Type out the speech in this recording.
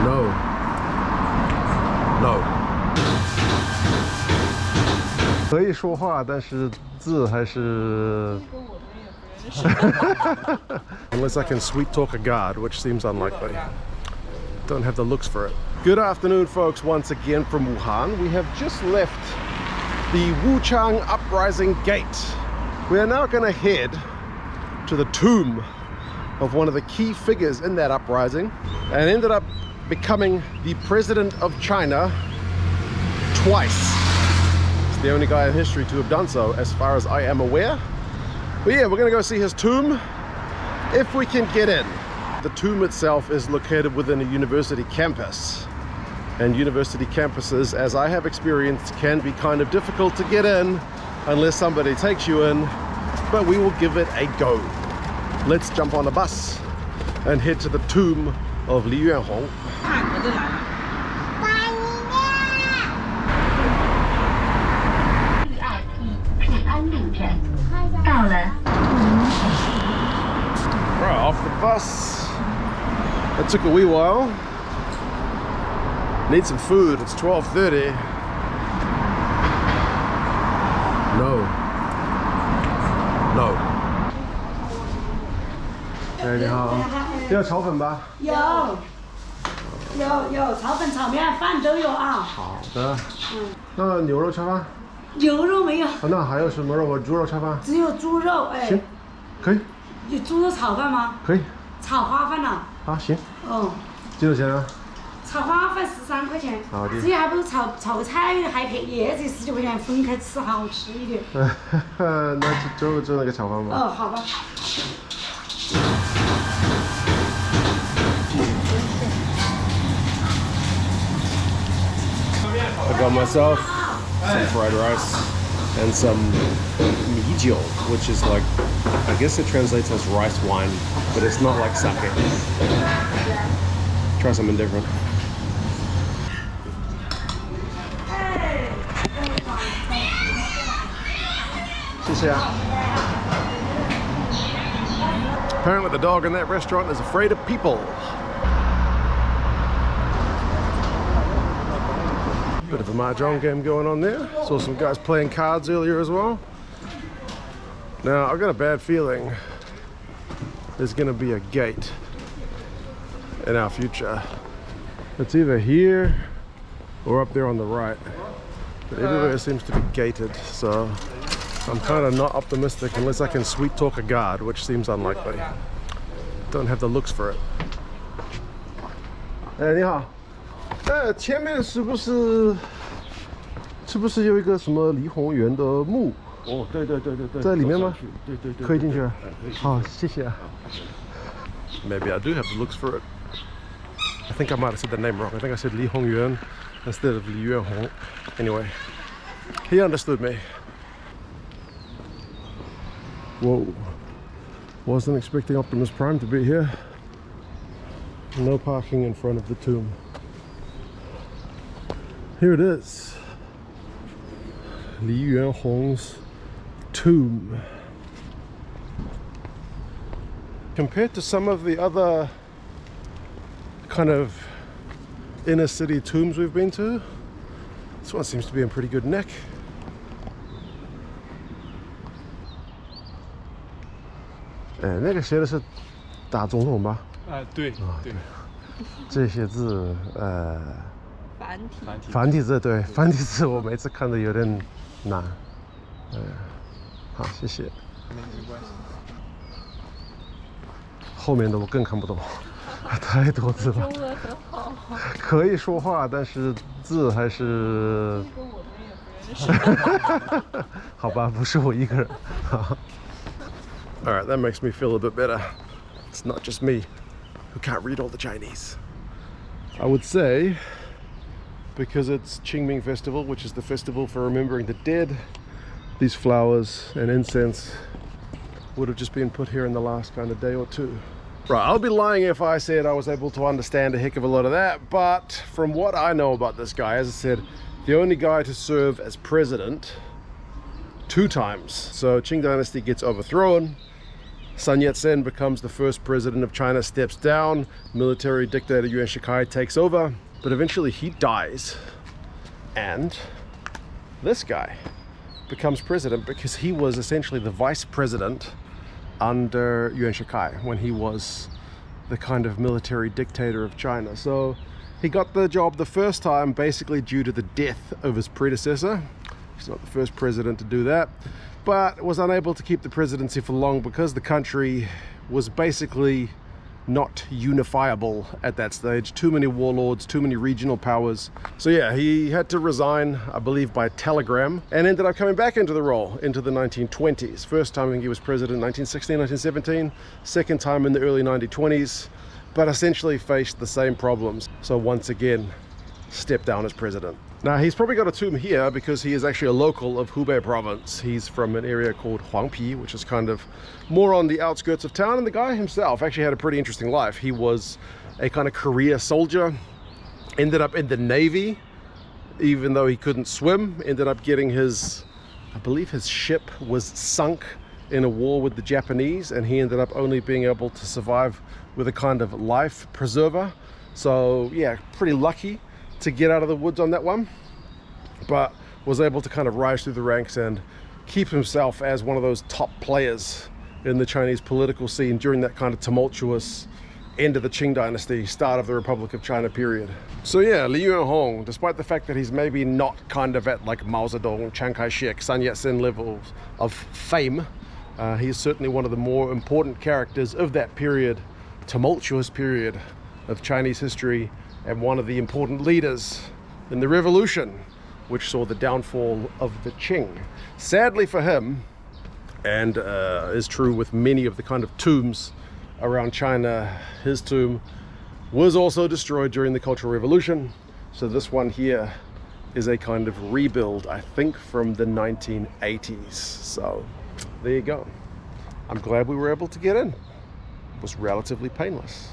No. No. 可以说话，但是字还是 Unless I can sweet talk a guard, which seems unlikely. Don't have the looks for it. Good afternoon, folks, once again from Wuhan. We have just left the Wuchang Uprising Gate. We are now going to head to the tomb of one of the key figures in that uprising and ended up becoming the president of China twice. He's the only guy in history to have done so, as far as I am aware. But yeah, we're gonna go see his tomb if we can get in. The tomb itself is located within a university campus, and university campuses, as I have experienced, can be kind of difficult to get in unless somebody takes you in, but we will give it a go. Let's jump on a bus and head to the tomb of Li Yuanhong. Right, off the bus. It took a wee while. Need some food. It's 12:30. No. No. 哎，你好，要炒粉吧？有炒粉、炒面、饭都有啊。好的。那牛肉叉饭？牛肉没有。那还有什么肉？猪肉叉饭？只有猪肉，哎。行，可以。有猪肉炒饭吗？可以。炒花饭呢？啊，行。哦。几多钱啊？炒花饭13块钱。好的。这还不如炒个菜还便宜，这19块钱分开吃好吃一点。那就那个炒饭吧。哦，好吧。I got myself some fried rice and some mijiu, which is like, I guess it translates as rice wine, but it's not like sake. Try something different. Apparently the dog in that restaurant is afraid of people. Bit of a mahjong game going on there. Saw some guys playing cards earlier as well. Now, I've got a bad feeling there's going to be a gate in our future. It's either here or up there on the right. But everywhere seems to be gated, so I'm kind of not optimistic unless I can sweet talk a guard, which seems unlikely. Don't have the looks for it. Hey, 你好。前面是不是有一个什么梨红园的墓？哦，对，在里面吗？对，可以进去。好，谢谢。Maybe I do have the looks for it. I think I might have said the name wrong. I think I said Li Hongyuan instead of Li Yuanhong. Anyway, he understood me. Whoa. Wasn't expecting Optimus Prime to be here. No parking in front of the tomb. Here it is. Li Yuanhong's tomb. Compared to some of the other kind of inner city tombs we've been to, this one seems to be in pretty good nick. Eh, 那个写的是大总统吧？对。这些字，繁体字，对，繁体字我每次看的有点难。好，谢谢。没关系。后面的我更看不懂，太多字了。中文很好。可以说话，但是字还是。跟我们也不认识。好吧，不是我一个人。All right, that makes me feel a bit better. It's not just me who can't read all the Chinese. I would say, because it's Qingming Festival, which is the festival for remembering the dead, these flowers and incense would have just been put here in the last kind of day or two. Right, I'll be lying if I said I was able to understand a heck of a lot of that, but from what I know about this guy, as I said, the only guy to serve as president 2 times. So Qing Dynasty gets overthrown, Sun Yat-sen becomes the first president of China, steps down, military dictator Yuan Shikai takes over, but eventually he dies, and this guy becomes president because he was essentially the vice president under Yuan Shikai when he was the kind of military dictator of China. So he got the job the first time basically due to the death of his predecessor. He's not the first president to do that, but was unable to keep the presidency for long because the country was basically not unifiable at that stage. Too many warlords, too many regional powers. So yeah, he had to resign, I believe by telegram, and ended up coming back into the role into the 1920s. First time I think he was president in 1916, 1917, second time in the early 1920s, but essentially faced the same problems. So once again, stepped down as president. Now he's probably got a tomb here because he is actually a local of Hubei province. He's from an area called Huangpi, which is kind of more on the outskirts of town, and the guy himself actually had a pretty interesting life. He was a kind of career soldier, ended up in the Navy, even though he couldn't swim, ended up getting his, I believe his ship was sunk in a war with the Japanese, and he ended up only being able to survive with a kind of life preserver. So yeah, pretty lucky to get out of the woods on that one, but was able to kind of rise through the ranks and keep himself as one of those top players in the Chinese political scene during that kind of tumultuous end of the Qing dynasty, start of the Republic of China period. So yeah, Li Yuanhong, despite the fact that he's maybe not kind of at like Mao Zedong, Chiang Kai-shek, Sun Yat-sen levels of fame, he's certainly one of the more important characters of that period, tumultuous period of Chinese history, and one of the important leaders in the revolution, which saw the downfall of the Qing. Sadly for him, and is true with many of the kind of tombs around China, his tomb was also destroyed during the Cultural Revolution. So this one here is a kind of rebuild, I think from the 1980s. So there you go. I'm glad we were able to get in. It was relatively painless.